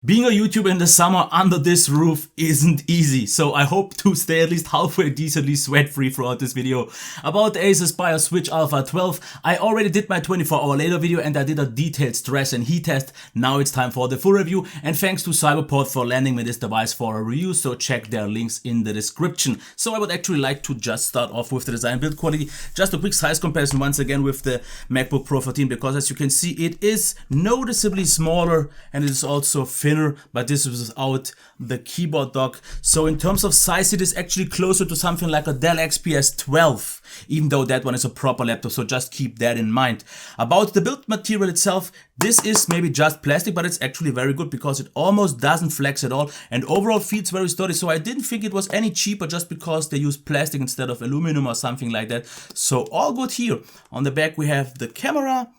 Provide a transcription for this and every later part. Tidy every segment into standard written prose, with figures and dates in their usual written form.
Being a YouTuber in the summer under this roof isn't easy, so I hope to stay at least halfway decently sweat-free throughout this video. About the Acer Aspire Switch Alpha 12, I already did my 24-hour later video and I did a detailed stress and heat test. Now it's time for the full review, and thanks to Cyberport for lending me this device for a review, so check their links in the description. So I would actually like to just start off with the design build quality. Just a quick size comparison once again with the MacBook Pro 14, because as you can see it is noticeably smaller and it is also thinner, but this is without the keyboard dock. So in terms of size it is actually closer to something like a Dell XPS 12, even though that one is a proper laptop, so just keep that in mind. About the build material itself, this is maybe just plastic, but it's actually very good because it almost doesn't flex at all and overall feels very sturdy. So I didn't think it was any cheaper just because they use plastic instead of aluminum or something like that. So all good here. On the back we have the camera.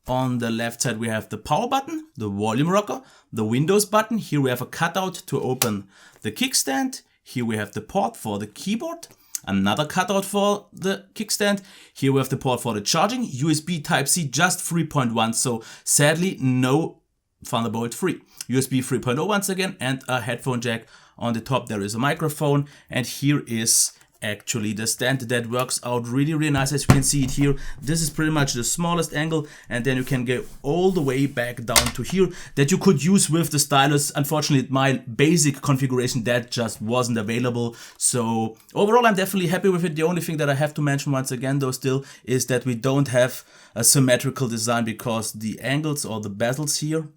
On the left side we have the power button, the volume rocker, the Windows button. Here we have a cutout to open the kickstand. Here we have the port for the keyboard, another cutout for the kickstand. Here we have the port for the charging, USB Type-C just 3.1, so sadly no Thunderbolt 3. USB 3.0 once again, and a headphone jack. On the top there is a microphone, and here is actually the stand that works out really nice. As you can see it here, this is pretty much the smallest angle, and then you can go all the way back down to here that you could use with the stylus. Unfortunately, my basic configuration that just wasn't available, so overall I'm definitely happy with it. The only thing that I have to mention once again though still is that we don't have a symmetrical design, because the angles or the bezels here,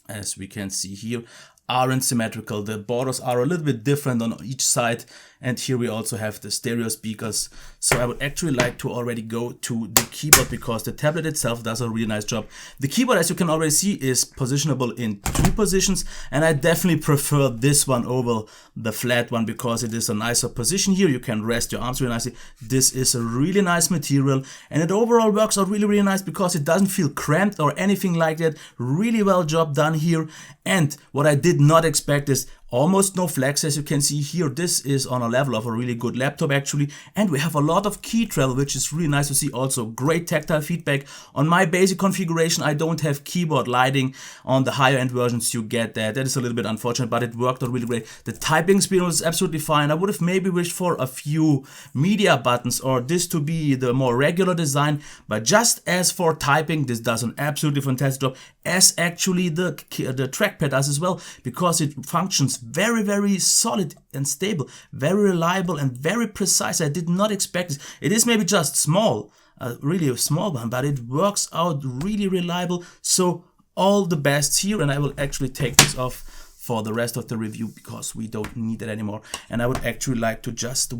as we can see here, aren't symmetrical. The borders are a little bit different on each side, and here we also have the stereo speakers. So I would actually like to already go to the keyboard, because the tablet itself does a really nice job. The keyboard, as you can already see, is positionable in 2 positions, and I definitely prefer this one over the flat one because it is a nicer position here. You can rest your arms really nicely. This is a really nice material, and it overall works out really nice because it doesn't feel cramped or anything like that. Really well job done here. And what I did not expect is almost no flex. As you can see here, this is on a level of a really good laptop actually, and we have a lot of key travel, which is really nice to see. Also great tactile feedback. On my basic configuration I don't have keyboard lighting. On the higher end versions you get that. That is a little bit unfortunate, but it worked out really great. The typing speed was absolutely fine. I would have maybe wished for a few media buttons or this to be the more regular design, but just as for typing, this does an absolutely fantastic job, as actually the trackpad does as well, because it functions very solid and stable, very reliable and very precise. I did not expect this. It is maybe just small, really a small one, but it works out really reliable. So all the best here, and I will actually take this off for the rest of the review because we don't need it anymore. And I would actually like to just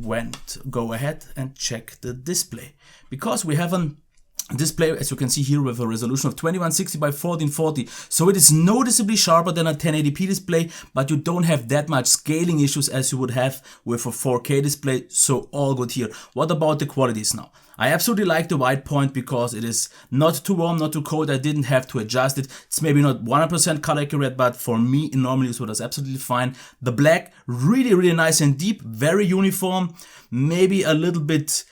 go ahead and check the display, because we have an display, as you can see here, with a resolution of 2160 by 1440, so it is noticeably sharper than a 1080p display, but you don't have that much scaling issues as you would have with a 4K display, so all good here. What about the qualities now? I absolutely like the white point because it is not too warm, not too cold. I didn't have to adjust it. It's maybe not 100% color accurate, but for me in normal use it was absolutely fine. The black, really nice and deep, very uniform, maybe a little bit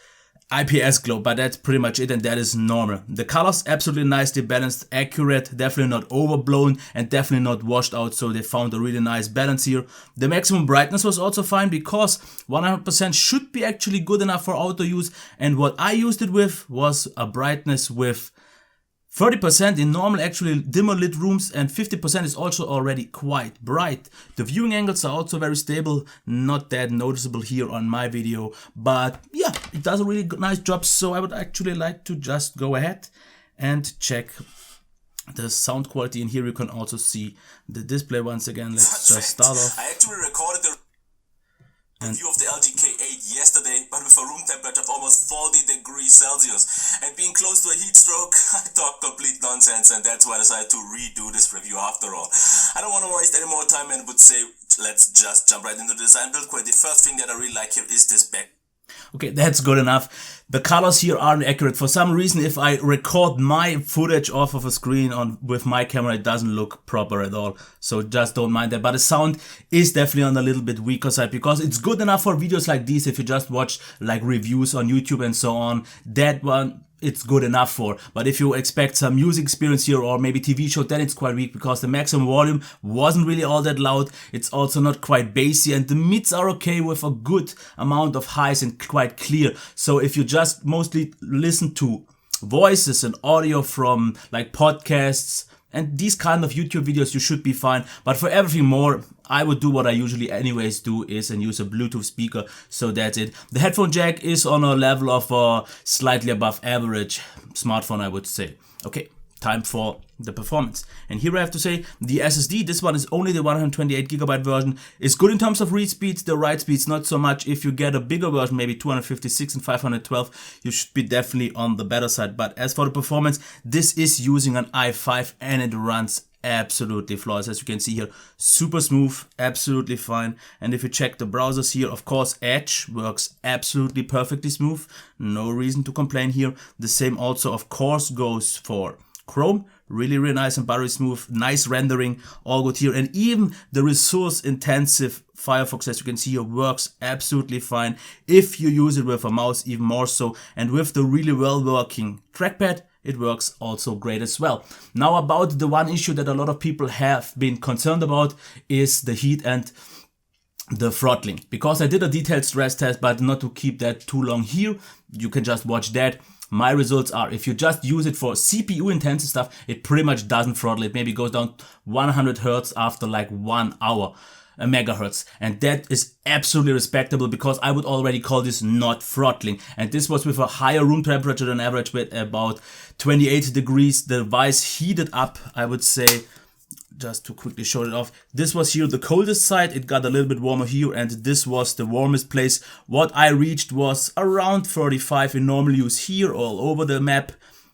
IPS glow, but that's pretty much it, and that is normal. The colors absolutely nicely balanced, accurate, definitely not overblown and definitely not washed out, so they found a really nice balance here. The maximum brightness was also fine because 100% should be actually good enough for auto use, and what I used it with was a brightness with 30% in normal, actually dimmer lit rooms, and 50% is also already quite bright. The viewing angles are also very stable, not that noticeable here on my video, but yeah, it does a really nice job. So I would actually like to just go ahead and check the sound quality, and here you can also see the display once again. Let's just start off. I actually recorded the review of the LG K8 yesterday, but with a room temperature of almost 40 degrees Celsius. And being close to a heat stroke, I talk complete nonsense, and that's why I decided to redo this review after all. I don't want to waste any more time and would say let's just jump right into the design build quality. The first thing that I really like here is this back. Okay, that's good enough. The colors here aren't accurate. For some reason, if I record my footage off of a screen with my camera, it doesn't look proper at all. So just don't mind that. But the sound is definitely on a little bit weaker side, because it's good enough for videos like these. If you just watch like reviews on YouTube and so on, that one it's good enough for. But if you expect some music experience here or maybe TV show, then it's quite weak, because the maximum volume wasn't really all that loud. It's also not quite bassy, and the mids are okay with a good amount of highs and quite clear. So if you just mostly listen to voices and audio from like podcasts and these kind of YouTube videos, you should be fine. But for everything more, I would do what I usually anyways do, is and use a Bluetooth speaker. So that's it. The headphone jack is on a level of slightly above average smartphone, I would say. Okay, time for the performance. And here I have to say, the SSD, this one is only the 128GB version, is good in terms of read speeds. The write speeds not so much. If you get a bigger version, maybe 256 and 512, you should be definitely on the better side. But as for the performance, this is using an i5 and it runs absolutely flawless. As you can see here, super smooth, absolutely fine. And if you check the browsers here, of course Edge works absolutely perfectly smooth, no reason to complain here. The same also of course goes for Chrome, really nice and buttery smooth, nice rendering, all good here. And even the resource intensive Firefox, as you can see here, works absolutely fine if you use it with a mouse, even more so. And with the really well working trackpad, it works also great as well. Now about the one issue that a lot of people have been concerned about is the heat and the throttling. Because I did a detailed stress test, but not to keep that too long here, you can just watch that. My results are, if you just use it for CPU intensive stuff, it pretty much doesn't throttle. It maybe goes down 100 Hertz after like 1 hour. Megahertz, and that is absolutely respectable, because I would already call this not throttling. And this was with a higher room temperature than average, with about 28 degrees. The device heated up, I would say, just to quickly show it off, this was here the coldest side, it got a little bit warmer here, and this was the warmest place. What I reached was around 35 in normal use here all over the map.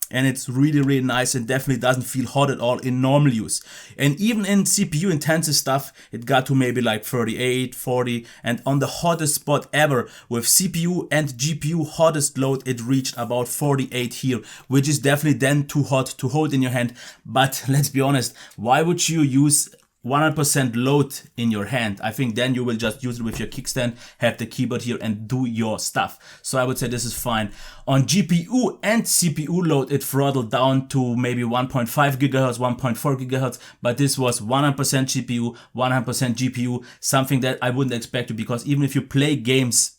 And it's really nice, and definitely doesn't feel hot at all in normal use. And even in CPU intensive stuff, it got to maybe like 38, 40, and on the hottest spot ever with CPU and GPU hottest load, it reached about 48 here, which is definitely then too hot to hold in your hand. But let's be honest, why would you use 100% load in your hand? I think then you will just use it with your kickstand, have the keyboard here and do your stuff. So I would say this is fine. On GPU and CPU load, it throttled down to maybe 1.5 GHz, 1.4 GHz, but this was 100% GPU, 100% GPU, something that I wouldn't expect to, because even if you play games,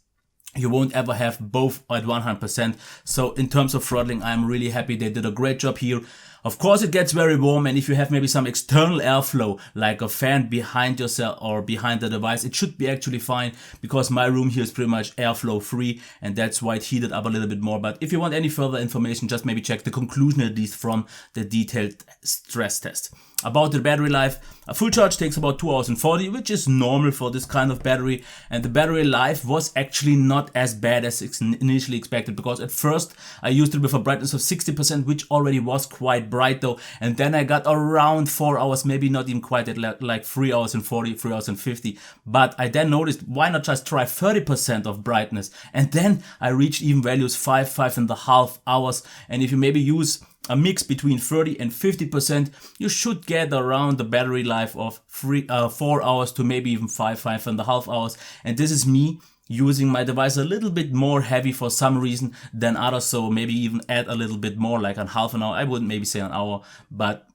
you won't ever have both at 100%. So in terms of throttling, I'm really happy they did a great job here. Of course it gets very warm, and if you have maybe some external airflow like a fan behind yourself or behind the device, it should be actually fine, because my room here is pretty much airflow free, and that's why it heated up a little bit more. But if you want any further information, just maybe check the conclusion at least from the detailed stress test. About the battery life, a full charge takes about 2 hours and 40, which is normal for this kind of battery. And the battery life was actually not as bad as initially expected, because at first I used it with a brightness of 60%, which already was quite bright though. And then I got around 4 hours, maybe not even quite at like 3 hours and 40, 3 hours and 50. But I then noticed, why not just try 30% of brightness? And then I reached even values 5.5 hours. And if you maybe use a mix between 30 and 50%, you should get around the battery life of 4 hours to maybe even 5.5 hours. And this is me using my device a little bit more heavy for some reason than others, so maybe even add a little bit more, like an half an hour. I wouldn't maybe say an hour, but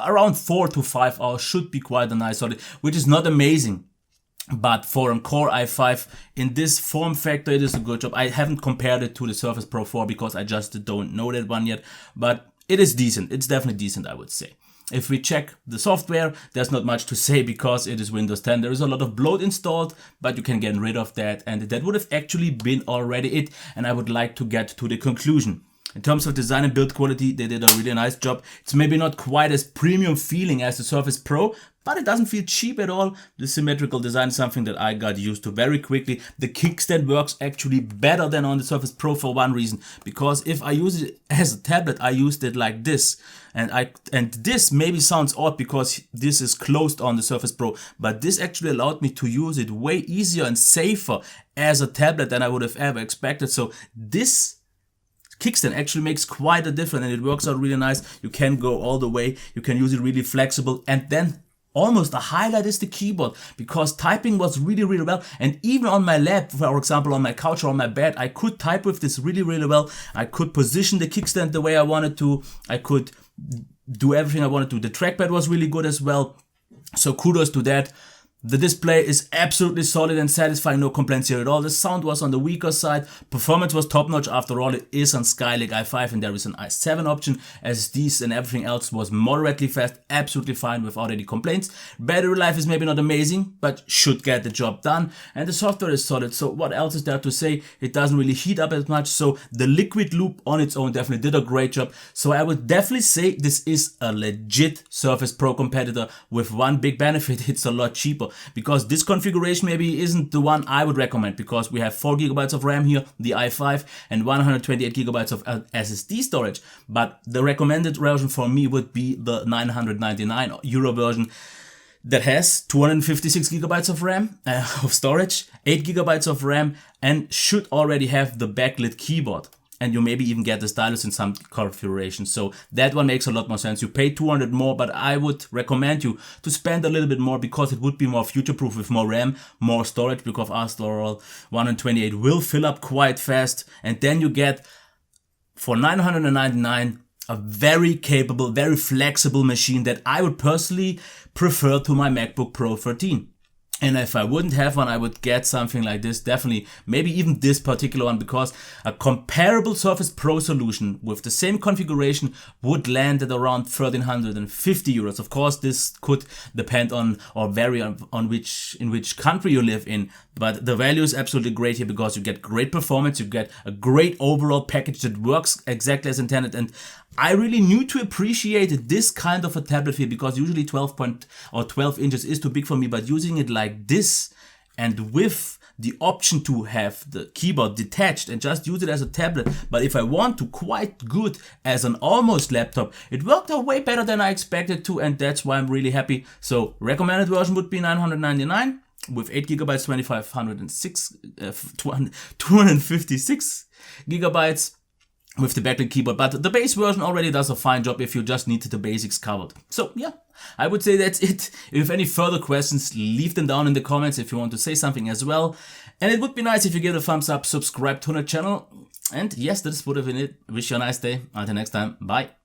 around 4 to 5 hours should be quite a nice solid, which is not amazing. But for a Core i5 in this form factor, it is a good job. I haven't compared it to the Surface Pro 4 because I just don't know that one yet, but it is decent. It's definitely decent, I would say. If we check the software, there's not much to say because it is Windows 10. There is a lot of bloat installed, but you can get rid of that, and that would have actually been already it. And I would like to get to the conclusion. In terms of design and build quality, they did a really nice job. It's maybe not quite as premium feeling as the Surface Pro, but it doesn't feel cheap at all. The symmetrical design is something that I got used to very quickly. The kickstand works actually better than on the Surface Pro for one reason, because if I use it as a tablet, I used it like this. And this maybe sounds odd because this is closed on the Surface Pro, but this actually allowed me to use it way easier and safer as a tablet than I would have ever expected. So this kickstand actually makes quite a difference, and it works out really nice. You can go all the way, you can use it really flexible, and then almost the highlight is the keyboard, because typing was really well, and even on my lap, for example on my couch or on my bed, I could type with this really well. I could position the kickstand the way I wanted to, I could do everything I wanted to. The trackpad was really good as well, so kudos to that. The display is absolutely solid and satisfying, no complaints here at all. The sound was on the weaker side, performance was top notch. After all, it is on Skylake i5 and there is an i7 option. SSDs and everything else was moderately fast, absolutely fine without any complaints. Battery life is maybe not amazing, but should get the job done. And the software is solid, so what else is there to say? It doesn't really heat up as much, so the liquid loop on its own definitely did a great job. So I would definitely say this is a legit Surface Pro competitor with one big benefit: it's a lot cheaper. Because this configuration maybe isn't the one I would recommend, because we have 4 GB of RAM here, the i5, and 128 GB of SSD storage. But the recommended version for me would be the €999 version that has 256 GB of RAM of storage, 8 GB of RAM, and should already have the backlit keyboard. And you maybe even get the stylus in some configurations. So that one makes a lot more sense. You pay 200 more, but I would recommend you to spend a little bit more, because it would be more future-proof with more RAM, more storage, because after all, 128 will fill up quite fast. And then you get, for $999, a very capable, very flexible machine that I would personally prefer to my MacBook Pro 13. And if I wouldn't have one, I would get something like this, definitely, maybe even this particular one, because a comparable Surface Pro solution with the same configuration would land at around €1,350. Of course, this could depend on or vary on in which country you live in, but the value is absolutely great here, because you get great performance, you get a great overall package that works exactly as intended. And I really knew to appreciate this kind of a tablet here, because usually 12 inches is too big for me, but using it like this and with the option to have the keyboard detached and just use it as a tablet, but if I want to, quite good as an almost laptop, it worked out way better than I expected to, and that's why I'm really happy. So recommended version would be $999 with 8 GB, 256 GB. With the backlit keyboard, but the base version already does a fine job if you just need the basics covered. So yeah, I would say that's it. If you have any further questions, leave them down in the comments if you want to say something as well. And it would be nice if you give it a thumbs up, subscribe to the channel. And yes, this would have been it. Wish you a nice day. Until next time, bye.